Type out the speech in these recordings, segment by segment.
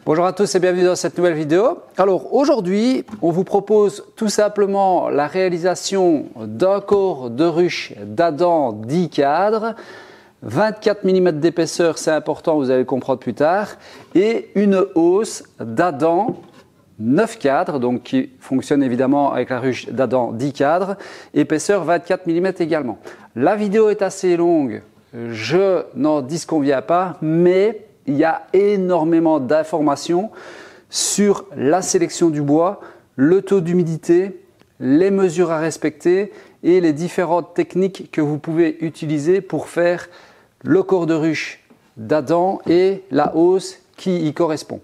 Bonjour à tous et bienvenue dans cette nouvelle vidéo. Alors aujourd'hui, on vous propose tout simplement la réalisation d'un corps de ruche d'Adam 10 cadres, 24 mm d'épaisseur, c'est important, vous allez le comprendre plus tard, et une hausse d'Adam 9 cadres, donc qui fonctionne évidemment avec la ruche d'Adam 10 cadres, épaisseur 24 mm également. La vidéo est assez longue, je n'en disconviens pas, mais il y a énormément d'informations sur la sélection du bois, le taux d'humidité, les mesures à respecter et les différentes techniques que vous pouvez utiliser pour faire le corps de ruche d'Adam et la hausse qui y correspond.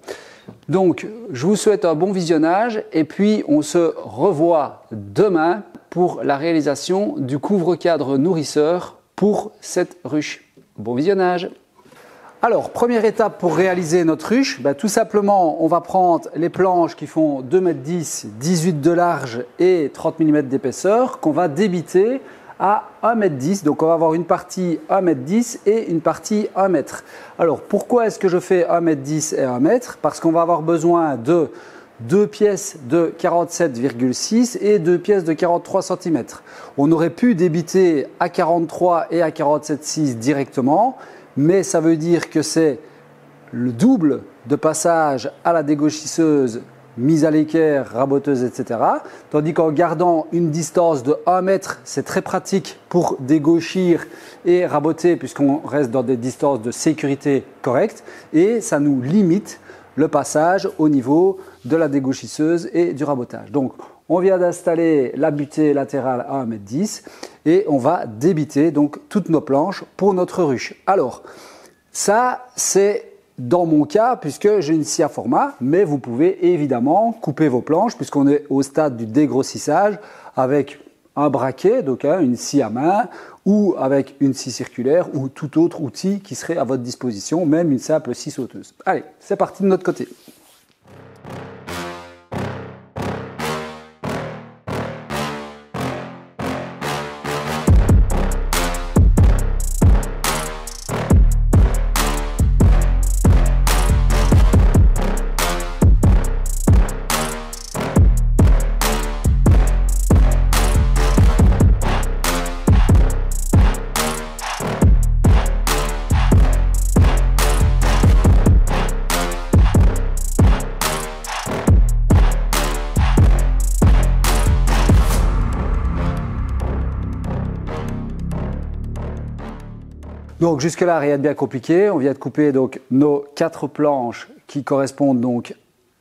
Donc, je vous souhaite un bon visionnage et puis on se revoit demain pour la réalisation du couvre-cadre nourrisseur pour cette ruche. Bon visionnage! Alors, première étape pour réaliser notre ruche, tout simplement, on va prendre les planches qui font 2,10 m, 18 de large et 30 mm d'épaisseur qu'on va débiter à 1,10 m. Donc, on va avoir une partie 1,10 m et une partie 1 m. Alors, pourquoi est-ce que je fais 1,10 m et 1 m? Parce qu'on va avoir besoin de 2 pièces de 47,6 et 2 pièces de 43 cm. On aurait pu débiter à 43 et à 47,6 directement, mais ça veut dire que c'est le double de passage à la dégauchisseuse, mise à l'équerre, raboteuse, etc. Tandis qu'en gardant une distance de 1 mètre, c'est très pratique pour dégauchir et raboter puisqu'on reste dans des distances de sécurité correctes et ça nous limite le passage au niveau de la dégauchisseuse et du rabotage. Donc, on vient d'installer la butée latérale à 1,10 m et on va débiter donc toutes nos planches pour notre ruche. Alors, ça c'est dans mon cas puisque j'ai une scie à format, mais vous pouvez évidemment couper vos planches puisqu'on est au stade du dégrossissage avec un braquet, donc une scie à main ou avec une scie circulaire ou tout autre outil qui serait à votre disposition, même une simple scie sauteuse. Allez, c'est parti de notre côté. Donc jusque là, rien de bien compliqué. On vient de couper donc nos 4 planches qui correspondent donc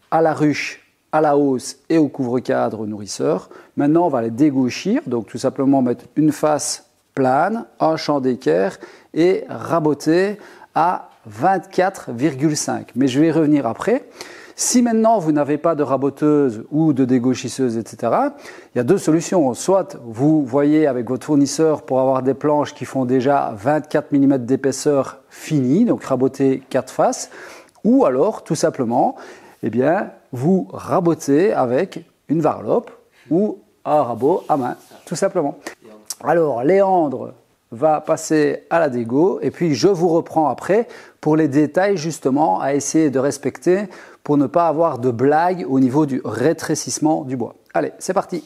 à la ruche, à la hausse et au couvre-cadre nourrisseur. Maintenant, on va les dégauchir. Donc tout simplement mettre une face plane, un champ d'équerre et raboter à 24,5. Mais je vais y revenir après. Si maintenant vous n'avez pas de raboteuse ou de dégauchisseuse, etc., il y a deux solutions. Soit vous voyez avec votre fournisseur pour avoir des planches qui font déjà 24 mm d'épaisseur finie, donc rabotées 4 faces, ou alors tout simplement, vous rabotez avec une varlope ou un rabot à main, tout simplement. Alors Léandre va passer à la dégo et puis je vous reprends après pour les détails justement à essayer de respecter pour ne pas avoir de blague au niveau du rétrécissement du bois. Allez, c'est parti!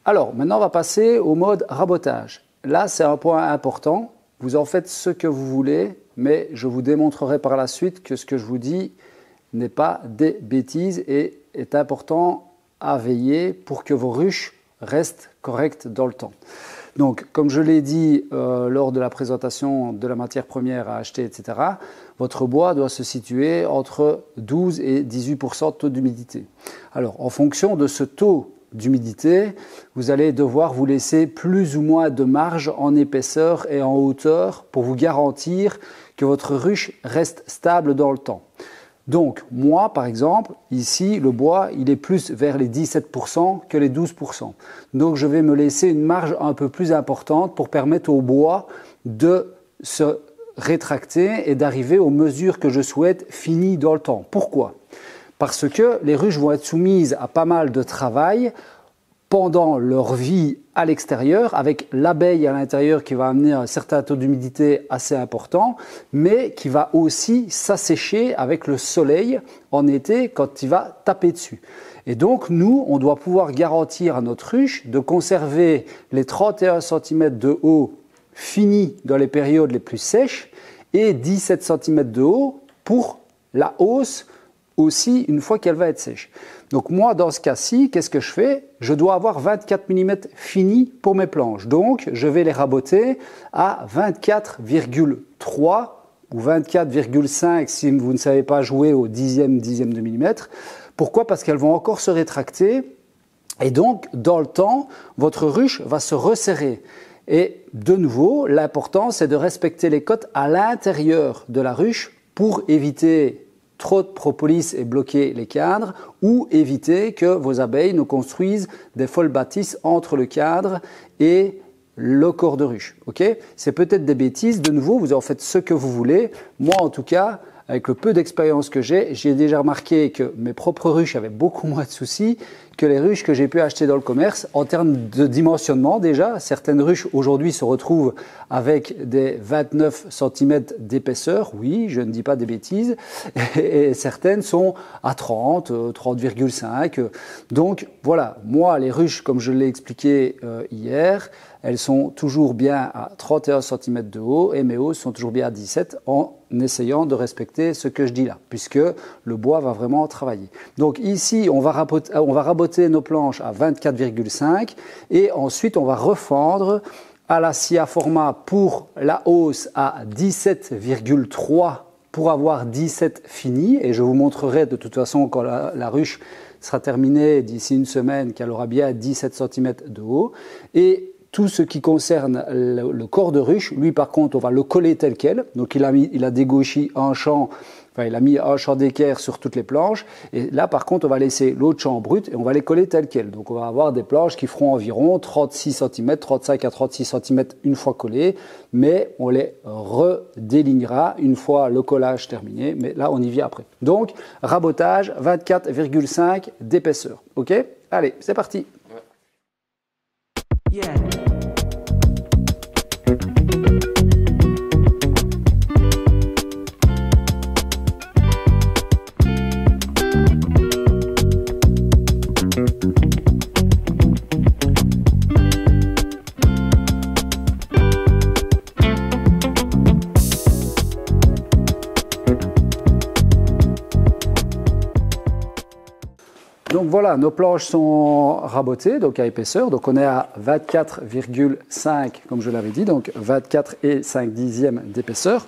Alors, maintenant, on va passer au mode rabotage. Là, c'est un point important. Vous en faites ce que vous voulez, mais je vous démontrerai par la suite que ce que je vous dis n'est pas des bêtises et est important à veiller pour que vos ruches restent correctes dans le temps. Donc, comme je l'ai dit lors de la présentation de la matière première à acheter, etc., votre bois doit se situer entre 12 et 18% de taux d'humidité. Alors, en fonction de ce taux d'humidité, vous allez devoir vous laisser plus ou moins de marge en épaisseur et en hauteur pour vous garantir que votre ruche reste stable dans le temps. Donc, moi, par exemple, ici, le bois, il est plus vers les 17% que les 12%. Donc, je vais me laisser une marge un peu plus importante pour permettre au bois de se rétracter et d'arriver aux mesures que je souhaite finies dans le temps. Pourquoi ? Parce que les ruches vont être soumises à pas mal de travail pendant leur vie à l'extérieur, avec l'abeille à l'intérieur qui va amener un certain taux d'humidité assez important, mais qui va aussi s'assécher avec le soleil en été quand il va taper dessus. Et donc, nous, on doit pouvoir garantir à notre ruche de conserver les 31 cm de haut finis dans les périodes les plus sèches et 17 cm de haut pour la hausse aussi une fois qu'elle va être sèche. Donc moi, dans ce cas-ci, qu'est-ce que je fais? Je dois avoir 24 mm finis pour mes planches. Donc, je vais les raboter à 24,3 ou 24,5 si vous ne savez pas jouer au dixième de millimètre. Pourquoi? Parce qu'elles vont encore se rétracter et donc, dans le temps, votre ruche va se resserrer. Et de nouveau, l'important, c'est de respecter les cotes à l'intérieur de la ruche pour éviter trop de propolis et bloquer les cadres ou éviter que vos abeilles ne construisent des folles bâtisses entre le cadre et le corps de ruche. Okay? C'est peut-être des bêtises, de nouveau, vous en faites ce que vous voulez. Moi, en tout cas, avec le peu d'expérience que j'ai déjà remarqué que mes propres ruches avaient beaucoup moins de soucis que les ruches que j'ai pu acheter dans le commerce. En termes de dimensionnement déjà, certaines ruches aujourd'hui se retrouvent avec des 29 cm d'épaisseur, oui, je ne dis pas des bêtises, et certaines sont à 30, 30,5. Donc voilà, moi les ruches, comme je l'ai expliqué hier, elles sont toujours bien à 31 cm de haut et mes hausses sont toujours bien à 17 en essayant de respecter ce que je dis là, puisque le bois va vraiment travailler. Donc ici, on va raboter nos planches à 24,5 et ensuite on va refendre à la scia format pour la hausse à 17,3 pour avoir 17 fini. Et je vous montrerai de toute façon quand la ruche sera terminée d'ici une semaine qu'elle aura bien 17 cm de haut. Et tout ce qui concerne le corps de ruche, lui par contre, on va le coller tel quel. Donc il a dégauchi un champ, enfin il a mis un champ d'équerre sur toutes les planches. Et là par contre, on va laisser l'autre champ brut et on va les coller tel quel. Donc on va avoir des planches qui feront environ 36 cm, 35 à 36 cm une fois collées. Mais on les redélignera une fois le collage terminé. Mais là, on y vient après. Donc rabotage 24,5 d'épaisseur. Ok? Allez, c'est parti. Yeah. Donc voilà, nos planches sont rabotées, donc à épaisseur. Donc on est à 24,5 comme je l'avais dit, donc 24 et 5 dixièmes d'épaisseur.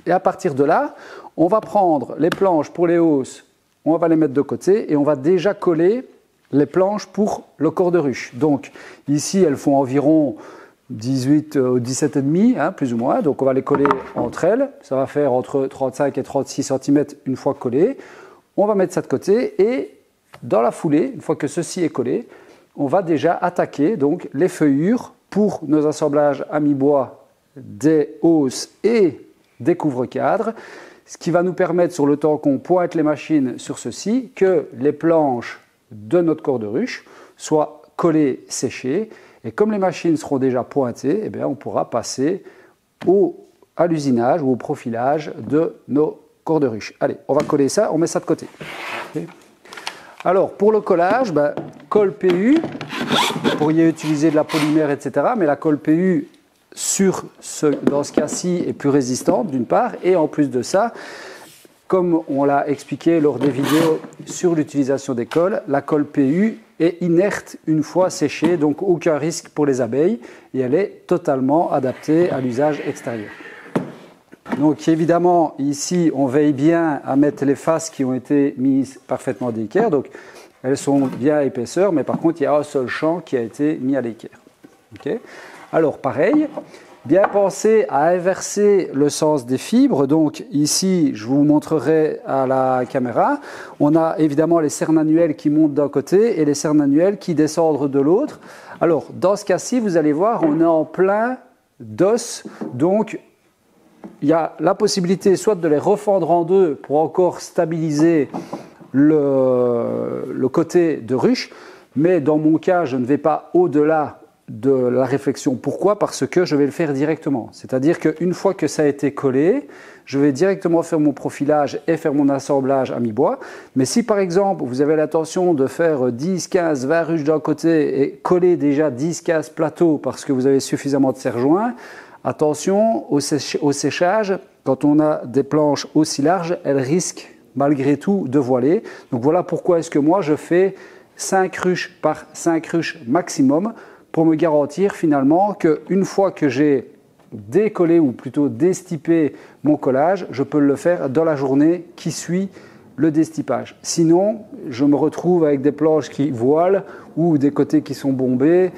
Et à partir de là, on va prendre les planches pour les hausses, on va les mettre de côté et on va déjà coller les planches pour le corps de ruche. Donc ici, elles font environ 18 ou 17,5, hein, plus ou moins. Donc on va les coller entre elles. Ça va faire entre 35 et 36 cm une fois collé. On va mettre ça de côté et dans la foulée, une fois que ceci est collé, on va déjà attaquer donc les feuillures pour nos assemblages à mi-bois des hausses et des couvre-cadres, ce qui va nous permettre sur le temps qu'on pointe les machines sur ceci, que les planches de notre corps de ruche soient collées, séchées, et comme les machines seront déjà pointées, eh bien, on pourra passer à l'usinage ou au profilage de nos corps de ruche. Allez, on va coller ça, on met ça de côté. Okay. Alors, pour le collage, colle PU, Vous pourriez utiliser de la polymère, etc. Mais la colle PU, dans ce cas-ci, est plus résistante, d'une part. Et en plus de ça, comme on l'a expliqué lors des vidéos sur l'utilisation des colles, la colle PU est inerte une fois séchée, donc aucun risque pour les abeilles. Et elle est totalement adaptée à l'usage extérieur. Donc évidemment, ici, on veille bien à mettre les faces qui ont été mises parfaitement à l'équerre. Donc elles sont bien à épaisseur, mais par contre, il y a un seul champ qui a été mis à l'équerre. Okay. Alors pareil, bien penser à inverser le sens des fibres. Donc ici, je vous montrerai à la caméra. On a évidemment les cernes annuelles qui montent d'un côté et les cernes annuelles qui descendent de l'autre. Alors dans ce cas-ci, vous allez voir, on est en plein d'os. Donc il y a la possibilité soit de les refendre en deux pour encore stabiliser le côté de ruche, mais dans mon cas, je ne vais pas au-delà de la réflexion. Pourquoi? Parce que je vais le faire directement. C'est-à-dire qu'une fois que ça a été collé, je vais directement faire mon profilage et faire mon assemblage à mi-bois. Mais si par exemple, vous avez l'intention de faire 10, 15, 20 ruches d'un côté et coller déjà 10, 15 plateaux parce que vous avez suffisamment de serre-joints, attention au séchage, quand on a des planches aussi larges, elles risquent malgré tout de voiler. Donc voilà pourquoi est-ce que moi je fais 5 ruches par 5 ruches maximum pour me garantir finalement qu'une fois que j'ai décollé ou plutôt destipé mon collage, je peux le faire dans la journée qui suit le destipage. Sinon, je me retrouve avec des planches qui voilent ou des côtés qui sont bombés.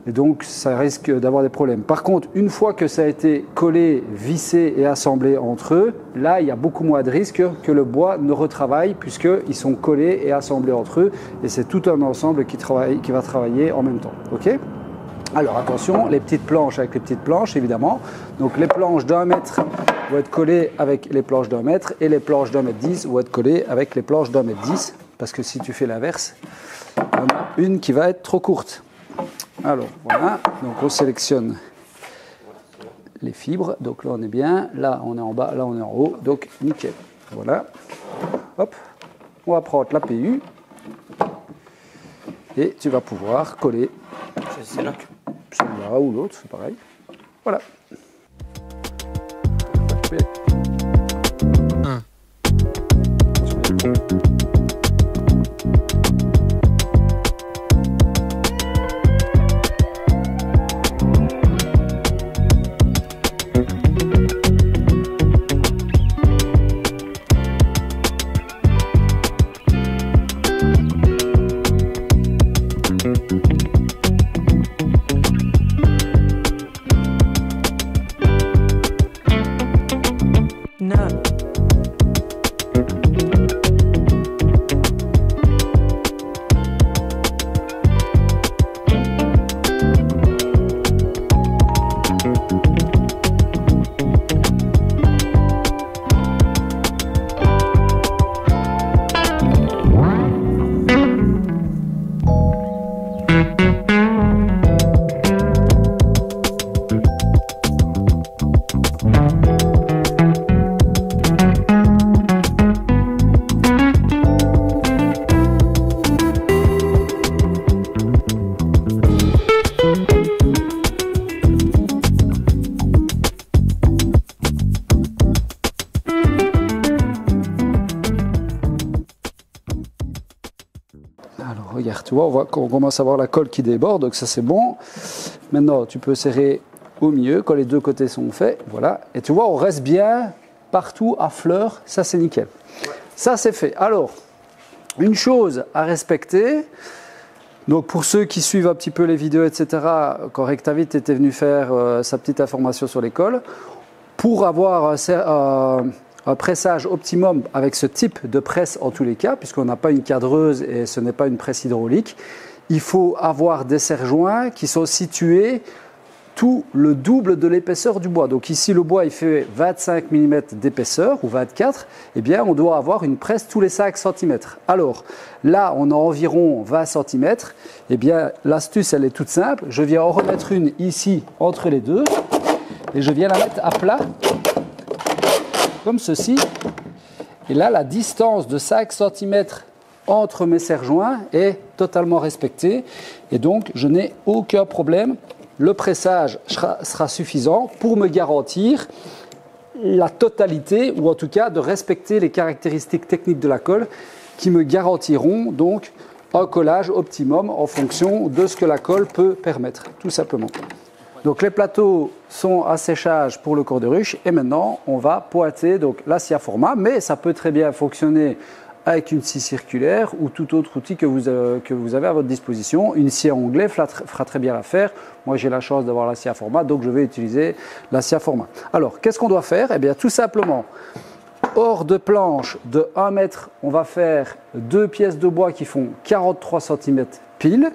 Et donc, ça risque d'avoir des problèmes. Par contre, une fois que ça a été collé, vissé et assemblé entre eux, là, il y a beaucoup moins de risques que le bois ne retravaille puisqu'ils sont collés et assemblés entre eux. Et c'est tout un ensemble qui va travailler en même temps. OK ? Alors, attention, les petites planches avec les petites planches, évidemment. Donc, les planches d'1 mètre vont être collées avec les planches d'1 mètre et les planches d'1 mètre 10 vont être collées avec les planches d'1 mètre 10. Parce que si tu fais l'inverse, on a une qui va être trop courte. Alors voilà, donc on sélectionne les fibres, donc là on est bien, là on est en bas, là on est en haut, donc nickel. Voilà, hop, on va prendre la PU et tu vas pouvoir coller celle-là ou l'autre, c'est pareil. Voilà. Alors regarde, tu vois, on commence à voir la colle qui déborde, donc ça c'est bon. Maintenant, tu peux serrer au milieu quand les deux côtés sont faits, voilà. Et tu vois, on reste bien partout à fleur, ça c'est nickel. Ça c'est fait. Alors, une chose à respecter, donc pour ceux qui suivent un petit peu les vidéos, etc., quand Rectavit était venu faire sa petite information sur les colles, pour avoir un pressage optimum avec ce type de presse en tous les cas, puisqu'on n'a pas une cadreuse et ce n'est pas une presse hydraulique, il faut avoir des serre-joints qui sont situés tout le double de l'épaisseur du bois. Donc ici le bois il fait 25 mm d'épaisseur ou 24, eh bien on doit avoir une presse tous les 5 cm. Alors là on a environ 20 cm, eh bien l'astuce elle est toute simple, je viens en remettre une ici entre les deux et je viens la mettre à plat comme ceci. Et là la distance de 5 cm entre mes serre-joints est totalement respecté et donc je n'ai aucun problème. Le pressage sera suffisant pour me garantir la totalité ou en tout cas de respecter les caractéristiques techniques de la colle qui me garantiront donc un collage optimum en fonction de ce que la colle peut permettre, tout simplement. Donc les plateaux sont à séchage pour le corps de ruche et maintenant on va pointer donc la scie à format, mais ça peut très bien fonctionner avec une scie circulaire ou tout autre outil que vous avez à votre disposition. Une scie à onglet fera très bien l'affaire. Moi j'ai la chance d'avoir la scie à format, donc je vais utiliser la scie à format. Alors qu'est-ce qu'on doit faire? Eh bien tout simplement, hors de planche de 1 mètre, on va faire 2 pièces de bois qui font 43 cm pile.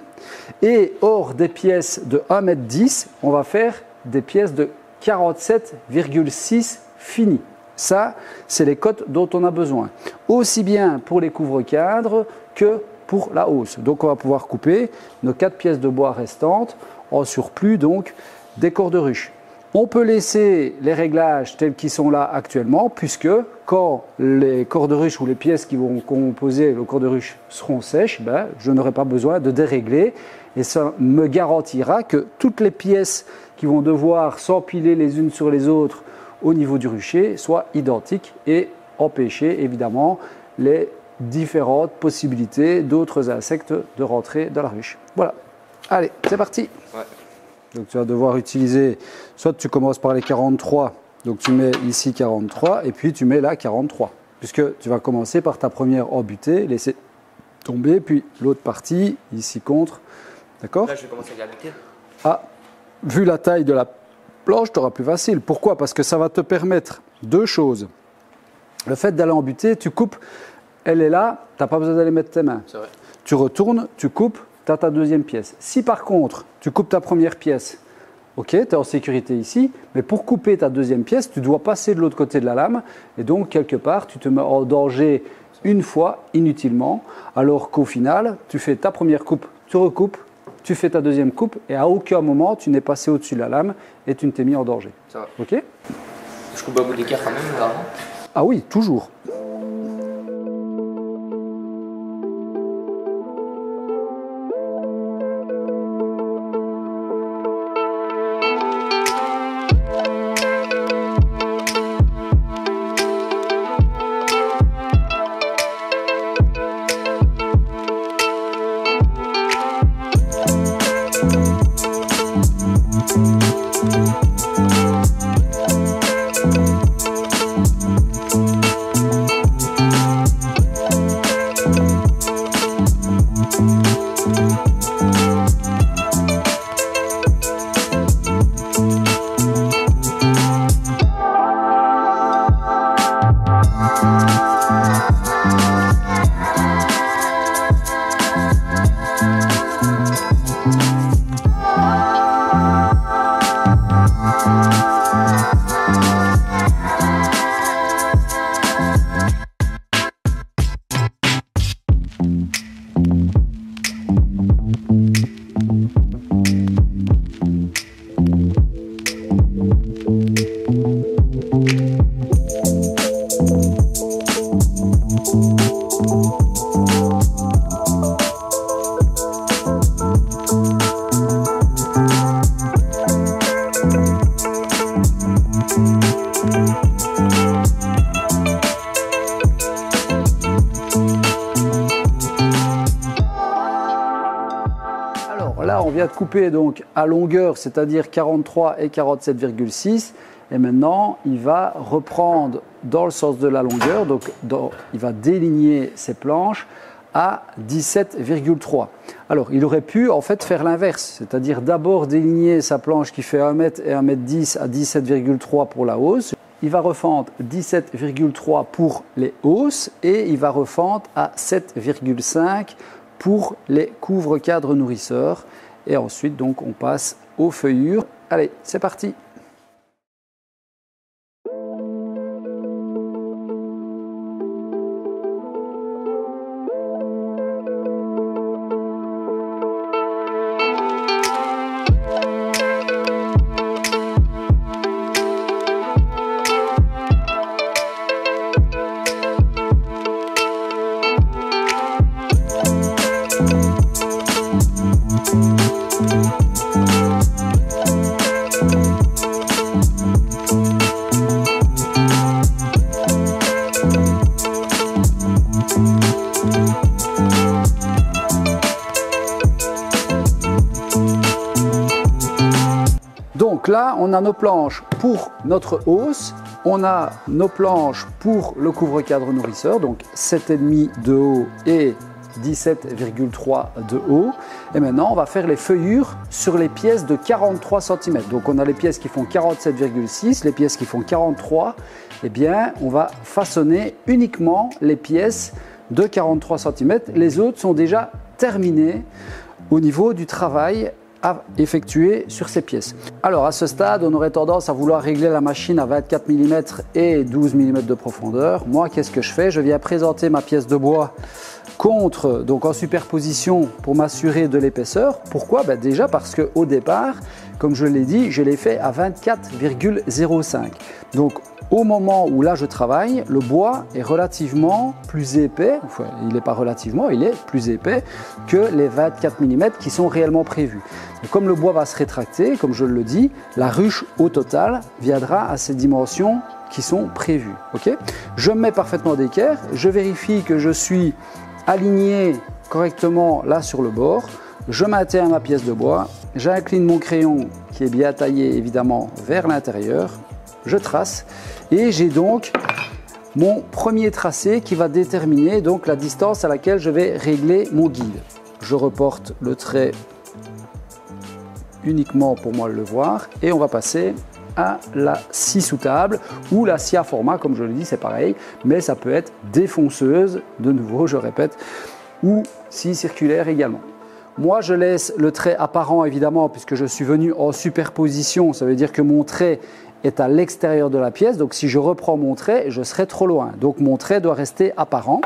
Et hors des pièces de 1,10 m, on va faire des pièces de 47,6 finies. Ça, c'est les cotes dont on a besoin. Aussi bien pour les couvre-cadres que pour la hausse. Donc on va pouvoir couper nos 4 pièces de bois restantes en surplus donc des corps de ruche. On peut laisser les réglages tels qu'ils sont là actuellement, puisque quand les corps de ruche ou les pièces qui vont composer le corps de ruche seront sèches, je n'aurai pas besoin de dérégler. Et ça me garantira que toutes les pièces qui vont devoir s'empiler les unes sur les autres au niveau du rucher soient identiques et empêcher évidemment les différentes possibilités d'autres insectes de rentrer dans la ruche. Voilà. Allez, c'est parti. Ouais. Donc tu vas devoir utiliser, soit tu commences par les 43, donc tu mets ici 43 et puis tu mets là 43. Puisque tu vas commencer par ta première embutée, laisser tomber, puis l'autre partie, ici contre. D'accord? Là je vais commencer à l'embuter. Ah, vu la taille de la planche, tu auras plus facile. Pourquoi? Parce que ça va te permettre deux choses. Le fait d'aller embuter, tu coupes, elle est là, tu n'as pas besoin d'aller mettre tes mains. C'est vrai. Tu retournes, tu coupes, tu as ta deuxième pièce. Si par contre, tu coupes ta première pièce, ok, tu es en sécurité ici, mais pour couper ta deuxième pièce, tu dois passer de l'autre côté de la lame et donc quelque part, tu te mets en danger une fois inutilement, alors qu'au final, tu fais ta première coupe, tu recoupes, tu fais ta deuxième coupe et à aucun moment, tu n'es passé au-dessus de la lame et tu ne t'es mis en danger. Ça va. Ok? Je coupe à bout d'équerre quand même avant. Ah oui, toujours. Là, on vient de couper donc à longueur, c'est-à-dire 43 et 47,6. Et maintenant, il va reprendre dans le sens de la longueur, donc il va déligner ses planches à 17,3. Alors, il aurait pu en fait faire l'inverse, c'est-à-dire d'abord déligner sa planche qui fait 1 m et 1,10 m à 17,3 pour la hausse. Il va refendre 17,3 pour les hausses et il va refendre à 7,5 pour les couvre-cadres nourrisseurs. Et ensuite, donc, on passe aux feuillures. Allez, c'est parti! Donc là, on a nos planches pour notre hausse, on a nos planches pour le couvre-cadre nourrisseur, donc 7,5 de haut et 17,3 de haut. Et maintenant, on va faire les feuillures sur les pièces de 43 cm. Donc on a les pièces qui font 47,6, les pièces qui font 43. Eh bien, on va façonner uniquement les pièces de 43 cm. Les autres sont déjà terminées au niveau du travail à effectuer sur ces pièces. Alors à ce stade, on aurait tendance à vouloir régler la machine à 24 mm et 12 mm de profondeur. Moi, qu'est-ce que je fais? Je viens présenter ma pièce de bois contre, donc en superposition pour m'assurer de l'épaisseur. Pourquoi? Déjà parce qu'au départ, comme je l'ai dit, je l'ai fait à 24,05. Donc au moment où là je travaille, le bois est relativement plus épais, enfin il n'est pas relativement, il est plus épais que les 24 mm qui sont réellement prévus. Donc, comme le bois va se rétracter, comme je le dis, la ruche au total viendra à ces dimensions qui sont prévues. Okay, je mets parfaitement d'équerre, je vérifie que je suis aligné correctement là sur le bord, je maintiens ma pièce de bois, j'incline mon crayon qui est bien taillé évidemment vers l'intérieur, je trace et j'ai donc mon premier tracé qui va déterminer donc la distance à laquelle je vais régler mon guide. Je reporte le trait uniquement pour moi le voir et on va passer à la scie sous table ou la scie à format, comme je le dis, c'est pareil, mais ça peut être défonceuse, de nouveau, je répète, ou scie circulaire également. Moi, je laisse le trait apparent évidemment puisque je suis venu en superposition, ça veut dire que mon trait est à l'extérieur de la pièce, donc si je reprends mon trait, je serai trop loin. Donc mon trait doit rester apparent.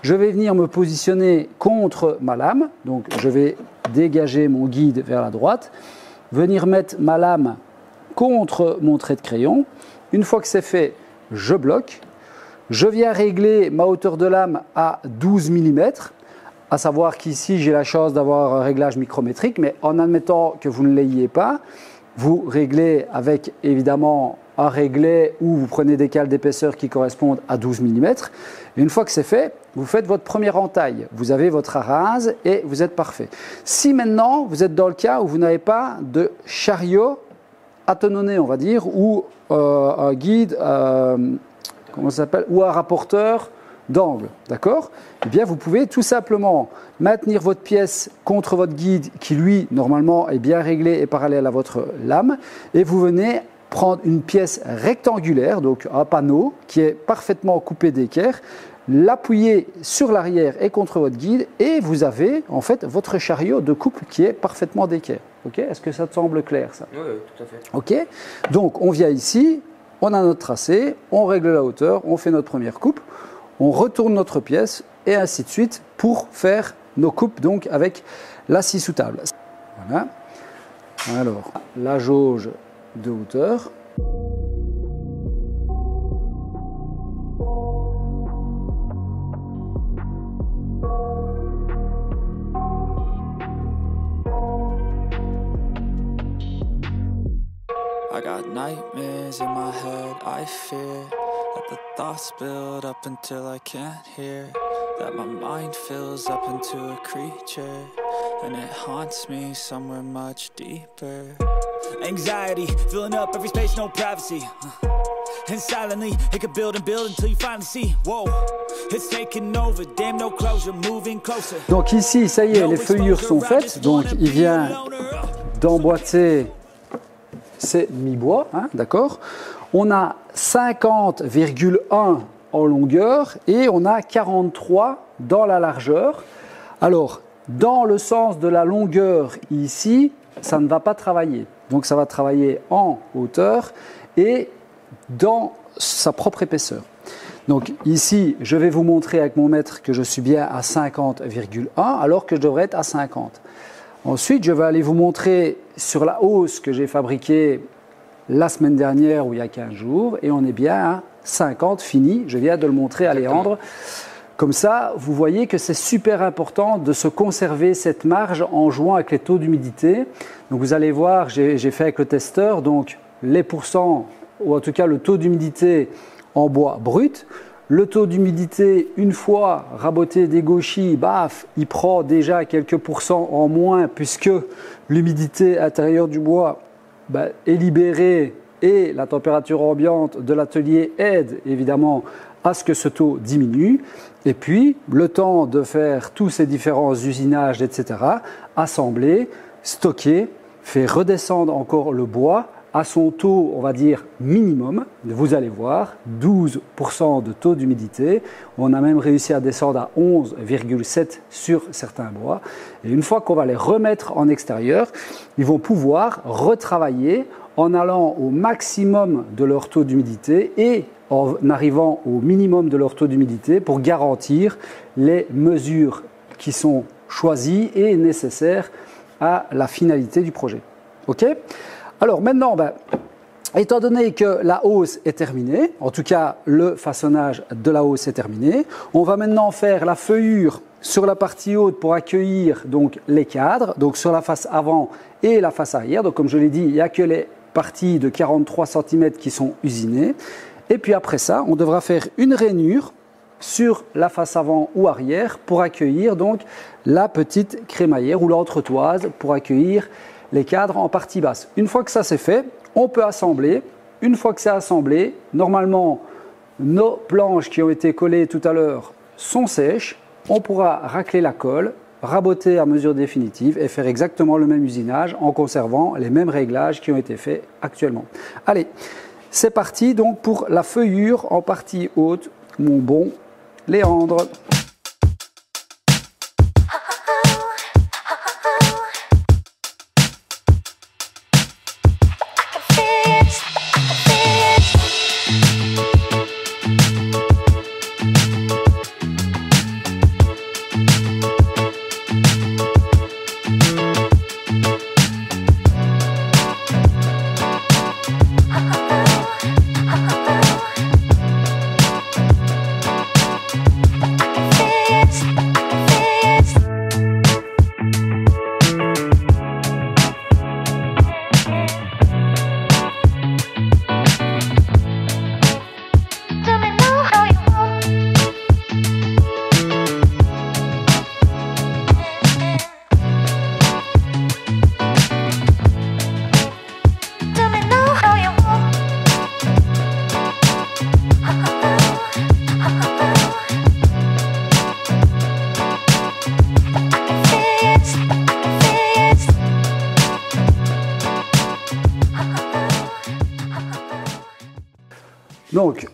Je vais venir me positionner contre ma lame, donc je vais dégager mon guide vers la droite, venir mettre ma lame contre mon trait de crayon. Une fois que c'est fait, je bloque. Je viens régler ma hauteur de lame à 12 mm, à savoir qu'ici j'ai la chance d'avoir un réglage micrométrique, mais en admettant que vous ne l'ayez pas, vous réglez avec évidemment un réglet ou vous prenez des cales d'épaisseur qui correspondent à 12 mm. Et une fois que c'est fait, vous faites votre première entaille. Vous avez votre arase et vous êtes parfait. Si maintenant vous êtes dans le cas où vous n'avez pas de chariot attenonné, on va dire, ou un guide, comment ça s'appelle, ou un rapporteur d'angle, d'accord? Eh bien, vous pouvez tout simplement maintenir votre pièce contre votre guide qui, lui, normalement, est bien réglé et parallèle à votre lame, et vous venez prendre une pièce rectangulaire, donc un panneau qui est parfaitement coupé d'équerre, l'appuyer sur l'arrière et contre votre guide, et vous avez en fait votre chariot de coupe qui est parfaitement d'équerre. Okay, est-ce que ça te semble clair, ça? Oui, tout à fait. Ok, donc on vient ici, on a notre tracé, on règle la hauteur, on fait notre première coupe, on retourne notre pièce et ainsi de suite pour faire nos coupes donc avec la scie sous table. Voilà. Alors, la jauge de hauteur. I got nightmares in my head, I fear that the thoughts build up until I can't hear, that my mind fills up into a creature, and it haunts me somewhere much deeper. Anxiety, filling up every space, no privacy, and silently, it could build and build until you finally see, whoa, it's taking over, damn no closure, moving closer. Donc ici, ça y est, les feuillures sont faites, donc il vient d'emboîter ces mi-bois, hein, d'accord? On a 50,1 en longueur et on a 43 dans la largeur. Alors, dans le sens de la longueur ici, ça ne va pas travailler. Donc ça va travailler en hauteur et dans sa propre épaisseur. Donc ici, je vais vous montrer avec mon mètre que je suis bien à 50,1 alors que je devrais être à 50. Ensuite, je vais aller vous montrer sur la hausse que j'ai fabriquée la semaine dernière ou il y a 15 jours et on est bien à 50 fini. Je viens de le montrer à Léandre. Comme ça, vous voyez que c'est super important de se conserver cette marge en jouant avec les taux d'humidité. Donc vous allez voir, j'ai fait avec le testeur, donc les pourcents, ou en tout cas le taux d'humidité en bois brut, Le taux d'humidité, une fois raboté des gauchis, baf, il prend déjà quelques pourcents en moins puisque l'humidité intérieure du bois est libérée et la température ambiante de l'atelier aide évidemment à ce que ce taux diminue. Et puis, le temps de faire tous ces différents usinages, etc., assembler, stocker, faire redescendre encore le bois à son taux, on va dire, minimum. Vous allez voir, 12% de taux d'humidité. On a même réussi à descendre à 11,7 sur certains bois. Et une fois qu'on va les remettre en extérieur, ils vont pouvoir retravailler en allant au maximum de leur taux d'humidité et en arrivant au minimum de leur taux d'humidité pour garantir les mesures qui sont choisies et nécessaires à la finalité du projet. OK ? Alors maintenant, étant donné que la hausse est terminée, en tout cas le façonnage de la hausse est terminé, on va maintenant faire la feuillure sur la partie haute pour accueillir donc les cadres, donc sur la face avant et la face arrière. Donc comme je l'ai dit, il n'y a que les parties de 43 cm qui sont usinées. Et puis après ça, on devra faire une rainure sur la face avant ou arrière pour accueillir donc la petite crémaillère ou l'entretoise pour accueillir les cadres en partie basse. Une fois que ça c'est fait, on peut assembler. Une fois que c'est assemblé, normalement, nos planches qui ont été collées tout à l'heure sont sèches. On pourra racler la colle, raboter à mesure définitive et faire exactement le même usinage en conservant les mêmes réglages qui ont été faits actuellement. Allez, c'est parti donc pour la feuillure en partie haute, mon bon Léandre. Donc,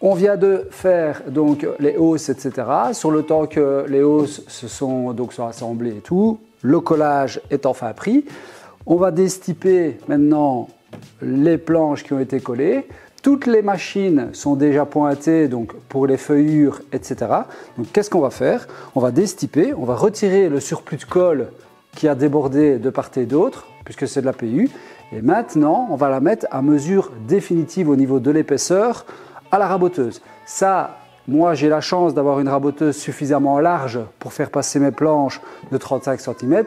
on vient de faire donc, les hausses, etc. Sur le temps que les hausses sont assemblées et tout, le collage est enfin pris. On va déstiper maintenant les planches qui ont été collées. Toutes les machines sont déjà pointées donc, pour les feuillures, etc. Donc, qu'est-ce qu'on va faire? On va déstiper, on va retirer le surplus de colle qui a débordé de part et d'autre, puisque c'est de la PU. Et maintenant, on va la mettre à mesure définitive au niveau de l'épaisseur à la raboteuse. Ça, moi, j'ai la chance d'avoir une raboteuse suffisamment large pour faire passer mes planches de 35 cm.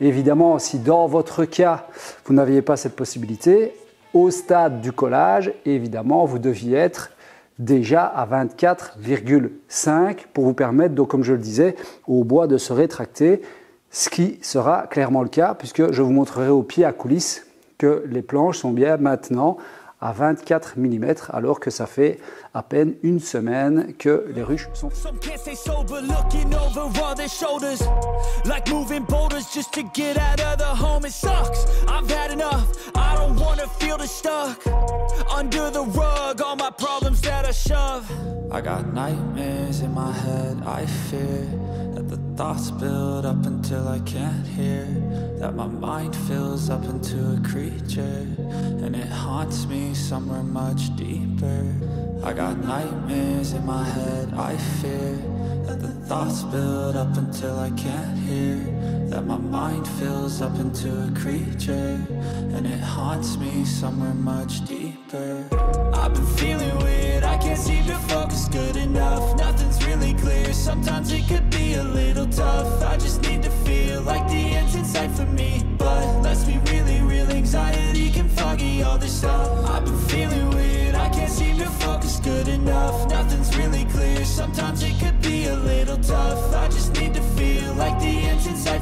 Évidemment, si dans votre cas, vous n'aviez pas cette possibilité, au stade du collage, évidemment, vous deviez être déjà à 24,5 pour vous permettre, donc, comme je le disais, au bois de se rétracter, ce qui sera clairement le cas puisque je vous montrerai au pied à coulisses que les planches sont bien maintenant à 24 mm alors que ça fait à peine une semaine que les ruches sont faites. I got nightmares in my head, I fear that the thoughts build up until I can't hear, that my mind fills up into a creature, and it haunts me somewhere much deeper. I got nightmares in my head, I fear that the thoughts build up until I can't hear, that my mind fills up into a creature, and it haunts me somewhere much deeper. I've been feeling weird, I can't seem to focus good enough, nothing's really clear, sometimes it could be a little tough, I just need to feel like the end's in sight for me, but let's be really real, anxiety can foggy all this stuff. I've been feeling weird, I can't seem to focus good enough, nothing's really clear.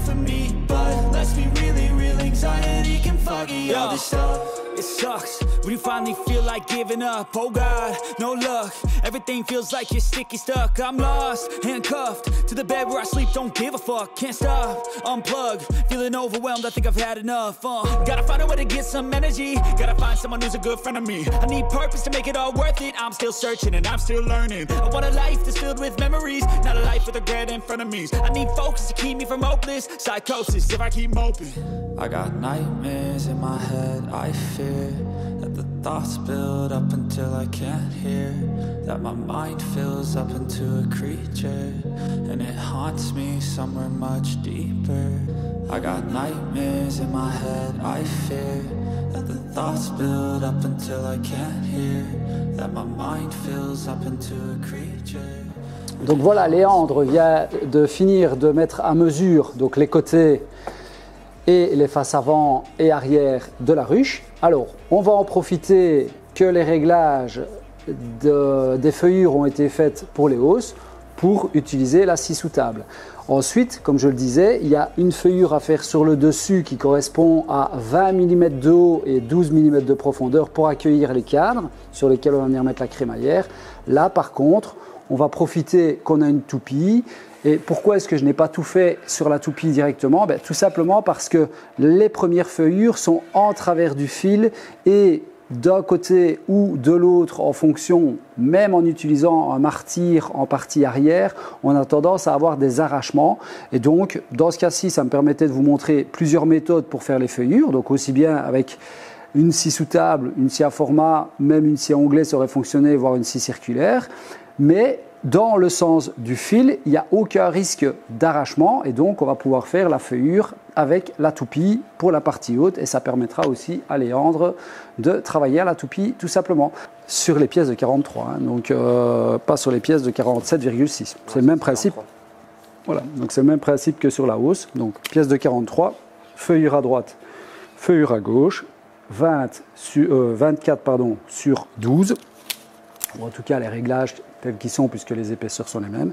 for me, but let's be real anxiety can foggy all this stuff. It sucks when you finally feel like giving up. Oh God, no luck. Everything feels like you're sticky stuck. I'm lost, handcuffed to the bed where I sleep. Don't give a fuck, can't stop. Unplug, feeling overwhelmed. I think I've had enough. Gotta find a way to get some energy. Gotta find someone who's a good friend of me. I need purpose to make it all worth it. I'm still searching and I'm still learning. I want a life that's filled with memories, not a life with regret in front of me. I need focus to keep me from hopeless psychosis if I keep moping. I got nightmares in my head, I fear that the thoughts build up until I can't hear, that my mind fills up into a creature, and it haunts me somewhere much deeper. I got nightmares in my head, I fear that the thoughts build up until I can't hear, that my mind fills up into a creature. Donc voilà, Léandre vient de finir de mettre à mesure donc les côtés et les faces avant et arrière de la ruche. Alors, on va en profiter que les réglages des feuillures ont été faits pour les hausses pour utiliser la scie sous table. Ensuite, comme je le disais, il y a une feuillure à faire sur le dessus qui correspond à 20 mm de haut et 12 mm de profondeur pour accueillir les cadres sur lesquels on va venir mettre la crémaillère. Là, par contre, on va profiter qu'on a une toupie. Et pourquoi est-ce que je n'ai pas tout fait sur la toupie directement? Tout simplement parce que les premières feuillures sont en travers du fil et d'un côté ou de l'autre en fonction, même en utilisant un martyr en partie arrière, on a tendance à avoir des arrachements. Et donc, dans ce cas-ci, ça me permettait de vous montrer plusieurs méthodes pour faire les feuillures. Donc aussi bien avec une scie sous table, une scie à format, même une scie à onglet ça aurait fonctionné, voire une scie circulaire. Mais dans le sens du fil, il n'y a aucun risque d'arrachement et donc on va pouvoir faire la feuillure avec la toupie pour la partie haute et ça permettra aussi à Léandre de travailler à la toupie tout simplement sur les pièces de 43, hein, donc pas sur les pièces de 47,6. C'est le même principe. Voilà, donc c'est le même principe que sur la hausse. Donc pièce de 43, feuillure à droite, feuillure à gauche, 24 sur 12. Ou en tout cas les réglages tels qu'ils sont puisque les épaisseurs sont les mêmes.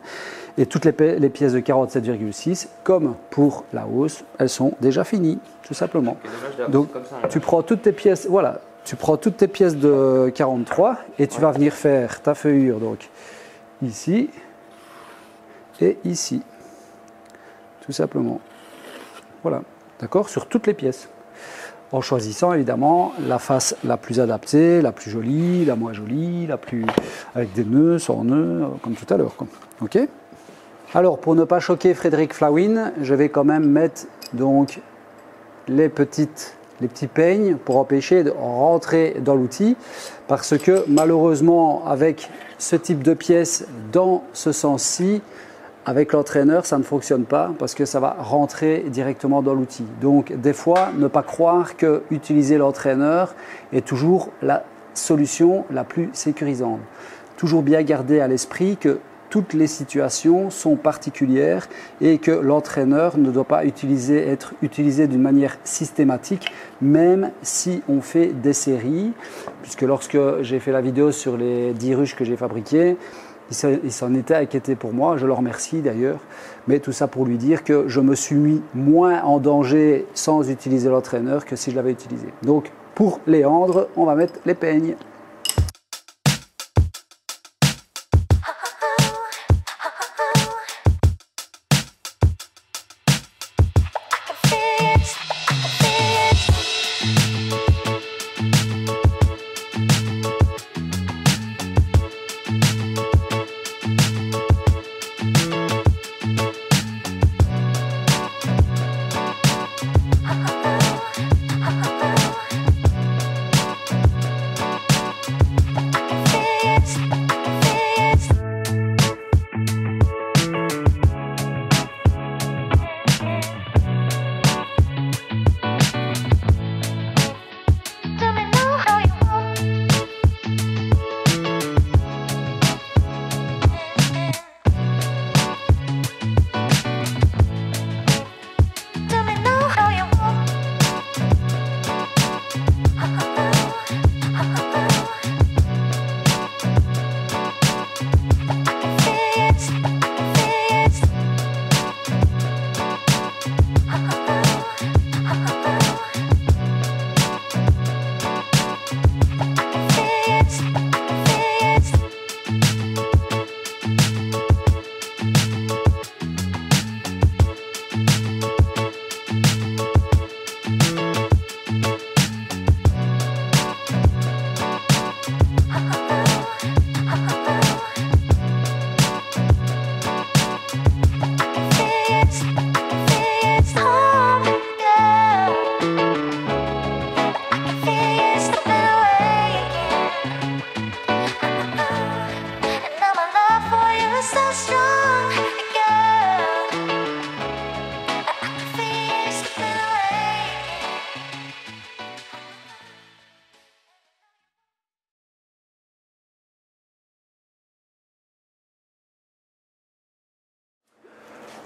Et toutes les pièces de 47,6, comme pour la hausse, elles sont déjà finies, tout simplement. Donc tu prends toutes tes pièces, voilà, tu prends toutes tes pièces de 43 et tu vas venir faire ta feuillure donc ici et ici, tout simplement. Voilà, d'accord, sur toutes les pièces. En choisissant évidemment la face la plus adaptée, la plus jolie, la moins jolie, la plus avec des nœuds, sans nœuds, comme tout à l'heure. Ok. Alors pour ne pas choquer Frédéric Flawin, je vais quand même mettre donc les petits peignes pour empêcher de rentrer dans l'outil, parce que malheureusement avec ce type de pièce dans ce sens-ci, avec l'entraîneur, ça ne fonctionne pas parce que ça va rentrer directement dans l'outil. Donc, des fois, ne pas croire que utiliser l'entraîneur est toujours la solution la plus sécurisante. Toujours bien garder à l'esprit que toutes les situations sont particulières et que l'entraîneur ne doit pas être utilisé d'une manière systématique, même si on fait des séries. Puisque lorsque j'ai fait la vidéo sur les 10 ruches que j'ai fabriquées, il s'en était inquiété pour moi, je le remercie d'ailleurs, mais tout ça pour lui dire que je me suis mis moins en danger sans utiliser l'entraîneur que si je l'avais utilisé. Donc pour Léandre, on va mettre les peignes.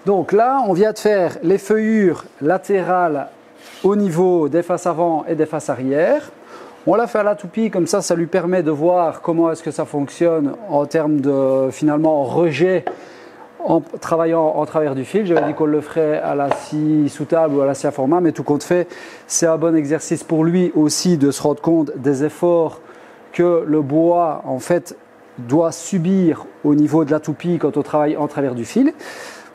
Donc là, on vient de faire les feuillures latérales au niveau des faces avant et des faces arrière. On l'a fait à la toupie, comme ça lui permet de voir comment est-ce que ça fonctionne en termes de finalement rejet en travaillant en travers du fil. J'avais dit qu'on le ferait à la scie sous table ou à la scie à format, mais tout compte fait, c'est un bon exercice pour lui aussi de se rendre compte des efforts que le bois en fait doit subir au niveau de la toupie quand on travaille en travers du fil.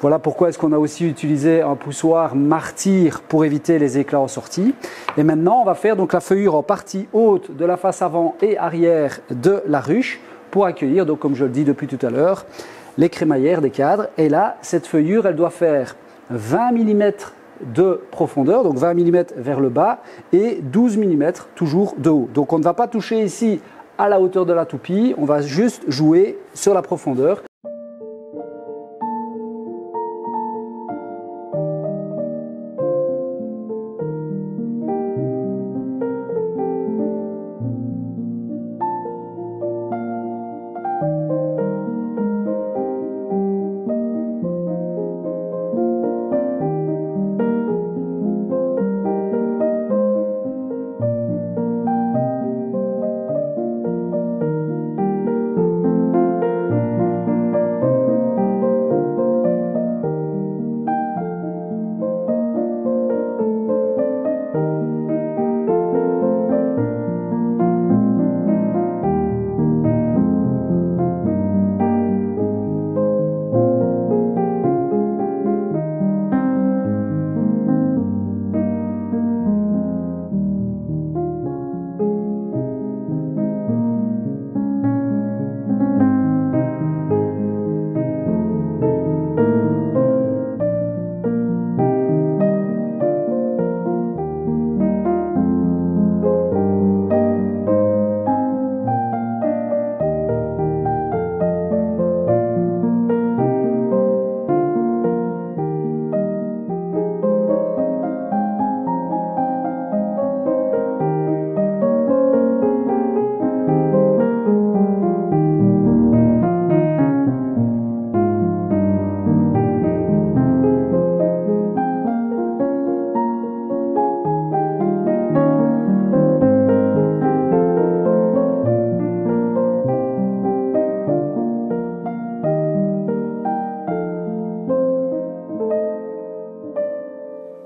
Voilà pourquoi est-ce qu'on a aussi utilisé un poussoir martyr pour éviter les éclats en sortie. Et maintenant, on va faire donc la feuillure en partie haute de la face avant et arrière de la ruche pour accueillir, donc comme je le dis depuis tout à l'heure, les crémaillères des cadres. Et là, cette feuillure, elle doit faire 20 mm de profondeur, donc 20 mm vers le bas et 12 mm toujours de haut. Donc on ne va pas toucher ici à la hauteur de la toupie, on va juste jouer sur la profondeur.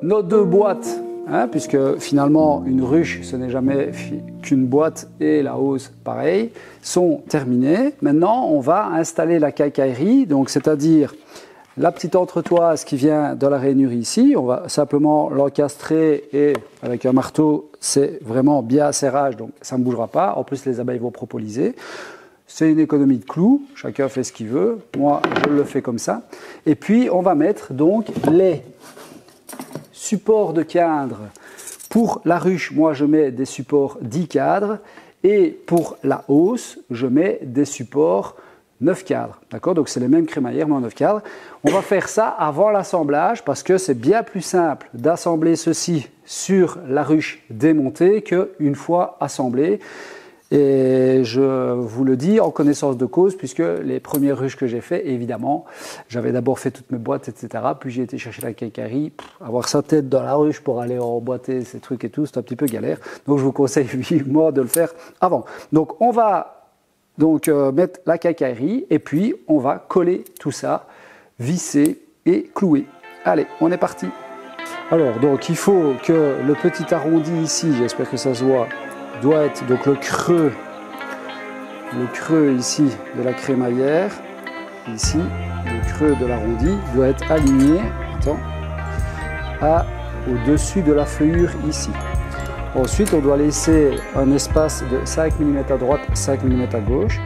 Nos deux boîtes, puisque finalement une ruche ce n'est jamais qu'une boîte et la hausse pareil, sont terminées. Maintenant on va installer la quincaillerie, donc c'est-à-dire la petite entretoise qui vient de la rainure ici. On va simplement l'encastrer et avec un marteau c'est vraiment bien serrage, donc ça ne bougera pas. En plus les abeilles vont propoliser. C'est une économie de clous, chacun fait ce qu'il veut. Moi je le fais comme ça. Et puis on va mettre donc les supports de cadre. Pour la ruche, moi je mets des supports 10 cadres et pour la hausse, je mets des supports 9 cadres. D'accord? Donc c'est les mêmes crémaillères mais en 9 cadres. On va faire ça avant l'assemblage parce que c'est bien plus simple d'assembler ceci sur la ruche démontée qu'une fois assemblé. Et je vous le dis en connaissance de cause, puisque les premières ruches que j'ai fait, évidemment, j'avais d'abord fait toutes mes boîtes, etc. Puis j'ai été chercher la quincaillerie. Avoir sa tête dans la ruche pour aller emboîter ces trucs et tout, c'est un petit peu galère. Donc je vous conseille vivement de le faire avant. Donc on va mettre la quincaillerie et puis on va coller tout ça, visser et clouer. Allez, on est parti. Alors donc il faut que le petit arrondi ici, j'espère que ça se voit, doit être donc le creux ici de la crémaillère, ici, le creux de l'arrondi doit être aligné au-dessus de la feuillure ici. Ensuite, on doit laisser un espace de 5 mm à droite, 5 mm à gauche.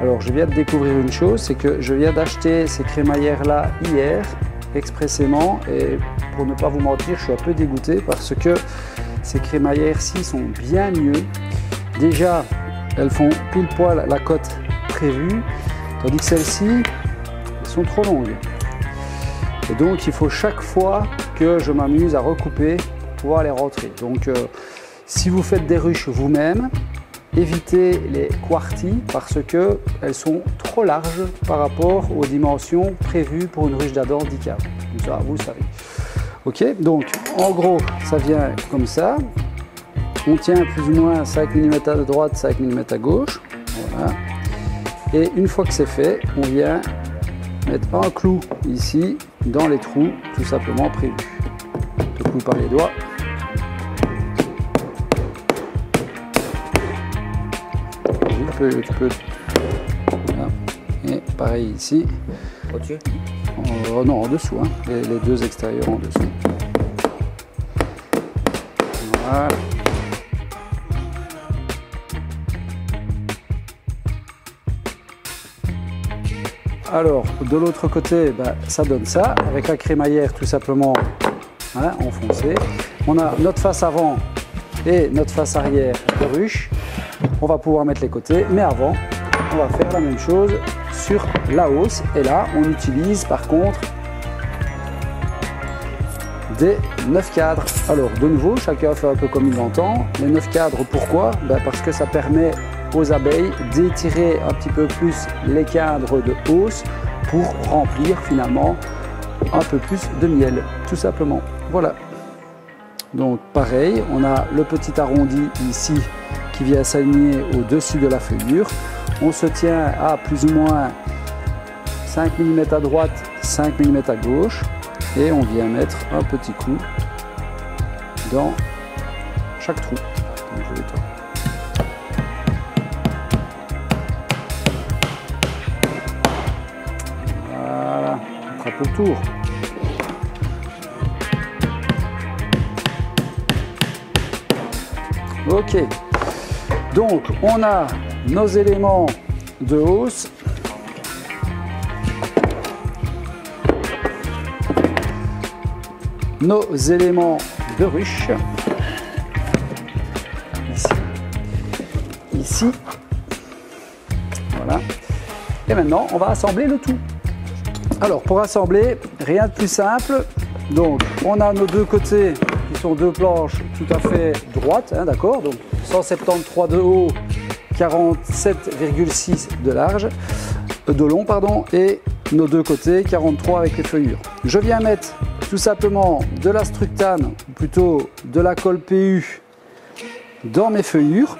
Alors, je viens de découvrir une chose, c'est que je viens d'acheter ces crémaillères-là hier, expressément, et pour ne pas vous mentir, je suis un peu dégoûté parce que ces crémaillères-ci sont bien mieux. Déjà, elles font pile poil la cote prévue, tandis que celles-ci sont trop longues. Et donc, il faut chaque fois que je m'amuse à recouper pour pouvoir les rentrer. Donc, si vous faites des ruches vous-même éviter les quartiers parce qu'elles sont trop larges par rapport aux dimensions prévues pour une ruche d'Adam 10 cadres. Comme ça, vous le savez. Ok, donc en gros, ça vient comme ça. On tient plus ou moins 5 mm à droite, 5 mm à gauche. Voilà. Et une fois que c'est fait, on vient mettre un clou ici dans les trous, tout simplement prévus. Le clou par les doigts. Tu peux. Voilà. Et pareil ici. Au-dessus? Non, en dessous. Hein. Les deux extérieurs en dessous. Voilà. Alors, de l'autre côté, ça donne ça, avec la crémaillère tout simplement enfoncée. On a notre face avant et notre face arrière de ruche. On va pouvoir mettre les côtés, mais avant, on va faire la même chose sur la hausse. Et là, on utilise par contre des 9 cadres. Alors, de nouveau, chacun fait un peu comme il l'entend. Les 9 cadres, pourquoi? Parce que ça permet aux abeilles d'étirer un petit peu plus les cadres de hausse pour remplir finalement un peu plus de miel, tout simplement. Voilà. Donc pareil, on a le petit arrondi ici qui vient s'aligner au-dessus de la feuillure. On se tient à plus ou moins 5 mm à droite, 5 mm à gauche et on vient mettre un petit coup dans chaque trou. Donc, je vais voilà, on attrape le tour. Ok, donc on a nos éléments de hausse. Nos éléments de ruche. Ici. Voilà. Et maintenant, on va assembler le tout. Alors, pour assembler, rien de plus simple. Donc, on a nos deux côtés qui sont deux planches tout à fait droites, hein, d'accord. Donc, 173 de haut, 47,6 de large, de long, pardon, et nos deux côtés, 43 avec les feuillures. Je viens mettre tout simplement de la structane, ou plutôt de la colle PU dans mes feuillures,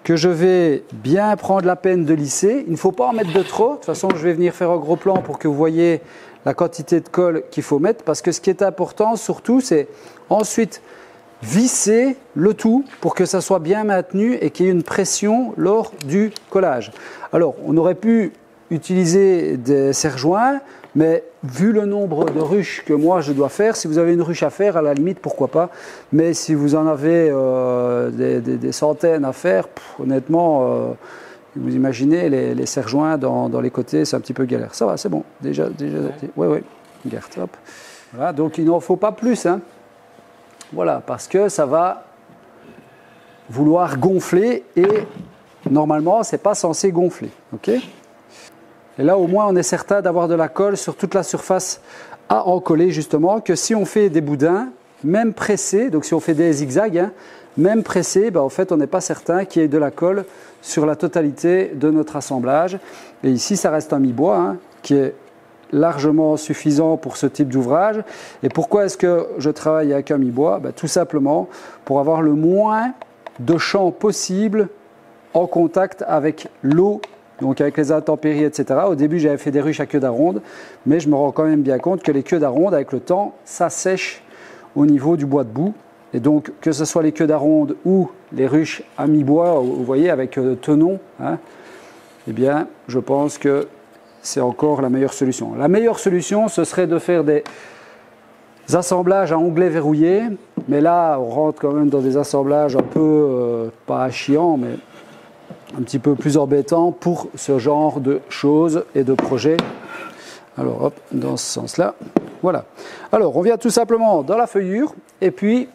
que je vais bien prendre la peine de lisser. Il ne faut pas en mettre de trop. De toute façon, je vais venir faire un gros plan pour que vous voyez la quantité de colle qu'il faut mettre, parce que ce qui est important surtout, c'est ensuite visser le tout pour que ça soit bien maintenu et qu'il y ait une pression lors du collage. Alors, on aurait pu utiliser des serre-joints, mais vu le nombre de ruches que moi je dois faire, si vous avez une ruche à faire, à la limite, pourquoi pas. Mais si vous en avez des centaines à faire, honnêtement, vous imaginez les serre-joints dans les côtés, c'est un petit peu galère. Ça va, c'est bon. Déjà, ouais, garde, hop. Voilà, donc il n'en faut pas plus, hein. Voilà, parce que ça va vouloir gonfler et normalement, c'est pas censé gonfler, ok ? Et là, au moins, on est certain d'avoir de la colle sur toute la surface à encoller, justement, que si on fait des boudins, même pressés, donc si on fait des zigzags, hein, même pressés, en fait, on n'est pas certain qu'il y ait de la colle sur la totalité de notre assemblage. Et ici, ça reste un mi-bois, hein, qui est largement suffisant pour ce type d'ouvrage. Et pourquoi est-ce que je travaille avec un mi-bois? Tout simplement pour avoir le moins de champ possible en contact avec l'eau, donc avec les intempéries, etc. Au début, j'avais fait des ruches à queue d'aronde, mais je me rends quand même bien compte que les queues d'aronde, avec le temps, ça sèche au niveau du bois de boue. Et donc, que ce soit les queues d'aronde ou les ruches à mi-bois, vous voyez, avec tenon, hein, eh bien, je pense que c'est encore la meilleure solution. La meilleure solution, ce serait de faire des assemblages à onglets verrouillés, mais là, on rentre quand même dans des assemblages un peu, pas chiants, mais un petit peu plus embêtants pour ce genre de choses et de projets. Alors, hop, dans ce sens-là, voilà. Alors, on vient tout simplement dans la feuillure, et puis,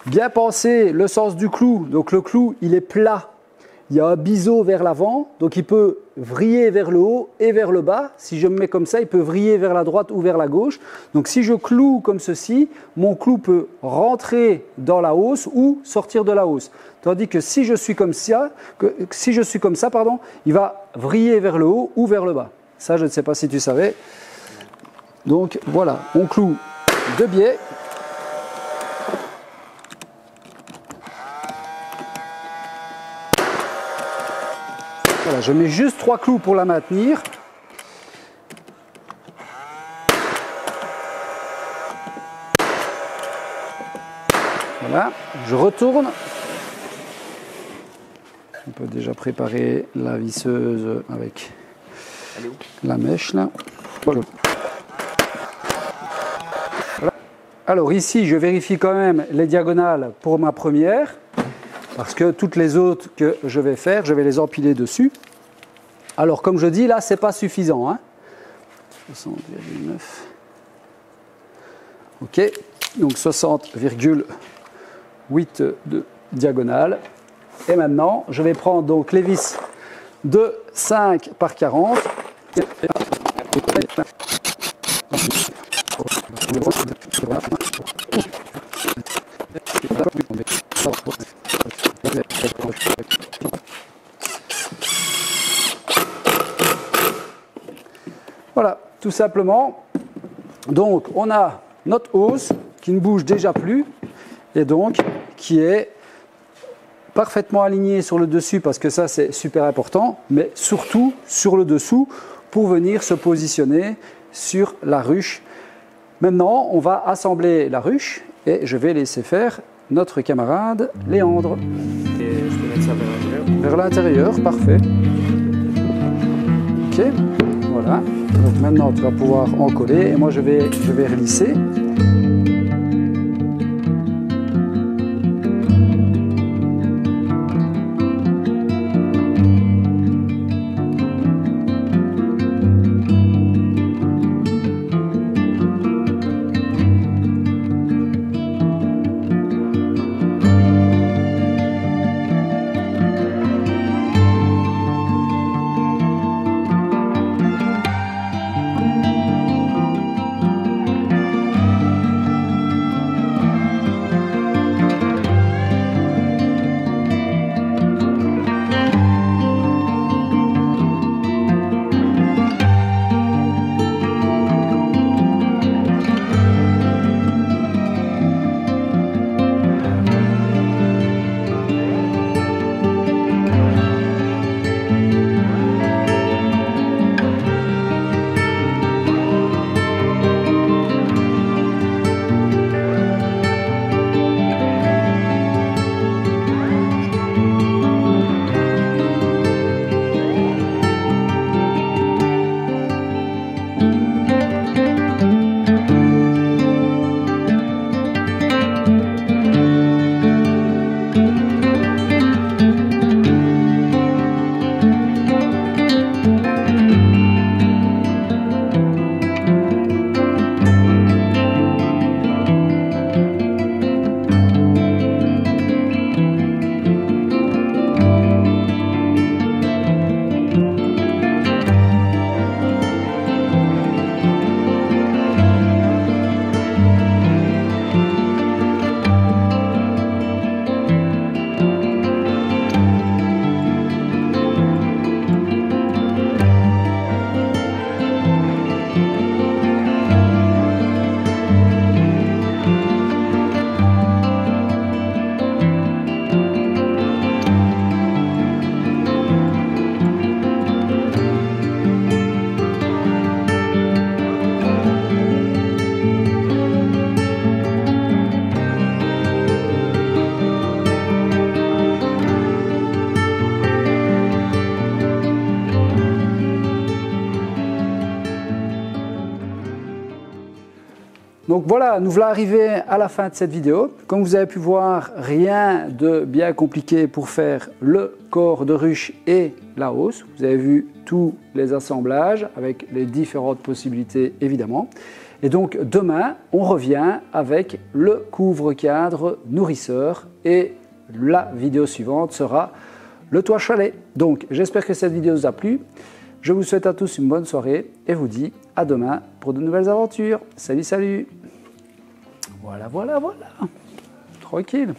bien penser le sens du clou. Donc, le clou, il est plat. il y a un biseau vers l'avant, donc il peut vriller vers le haut et vers le bas. Si je me mets comme ça, il peut vriller vers la droite ou vers la gauche. Donc si je cloue comme ceci, mon clou peut rentrer dans la hausse ou sortir de la hausse. Tandis que si je suis comme ça, il va vriller vers le haut ou vers le bas. Ça, je ne sais pas si tu savais. Donc voilà, on cloue de biais. Voilà, je mets juste 3 clous pour la maintenir. Voilà, je retourne. On peut déjà préparer la visseuse avec la mèche là. Voilà. Alors ici, je vérifie quand même les diagonales pour ma première, parce que toutes les autres que je vais faire, je vais les empiler dessus. Alors comme je dis, là, c'est pas suffisant. Hein. 60,9. Ok, donc 60,8 de diagonale. Et maintenant, je vais prendre donc les vis de 5 par 40. Voilà, tout simplement. Donc, on a notre hausse qui ne bouge déjà plus et donc qui est parfaitement alignée sur le dessus parce que ça, c'est super important, mais surtout sur le dessous pour venir se positionner sur la ruche. Maintenant, on va assembler la ruche et je vais laisser faire notre camarade Léandre. Et je peux mettre ça vers l'intérieur. Vers l'intérieur, parfait. Ok, voilà. Donc maintenant, tu vas pouvoir en coller et moi, je vais relisser. Donc voilà, nous voilà arrivés à la fin de cette vidéo. Comme vous avez pu voir, rien de bien compliqué pour faire le corps de ruche et la hausse. Vous avez vu tous les assemblages avec les différentes possibilités évidemment. Et donc demain, on revient avec le couvre-cadre nourrisseur et la vidéo suivante sera le toit chalet. Donc j'espère que cette vidéo vous a plu. Je vous souhaite à tous une bonne soirée et vous dis à demain pour de nouvelles aventures. Salut, salut. Voilà. Tranquille.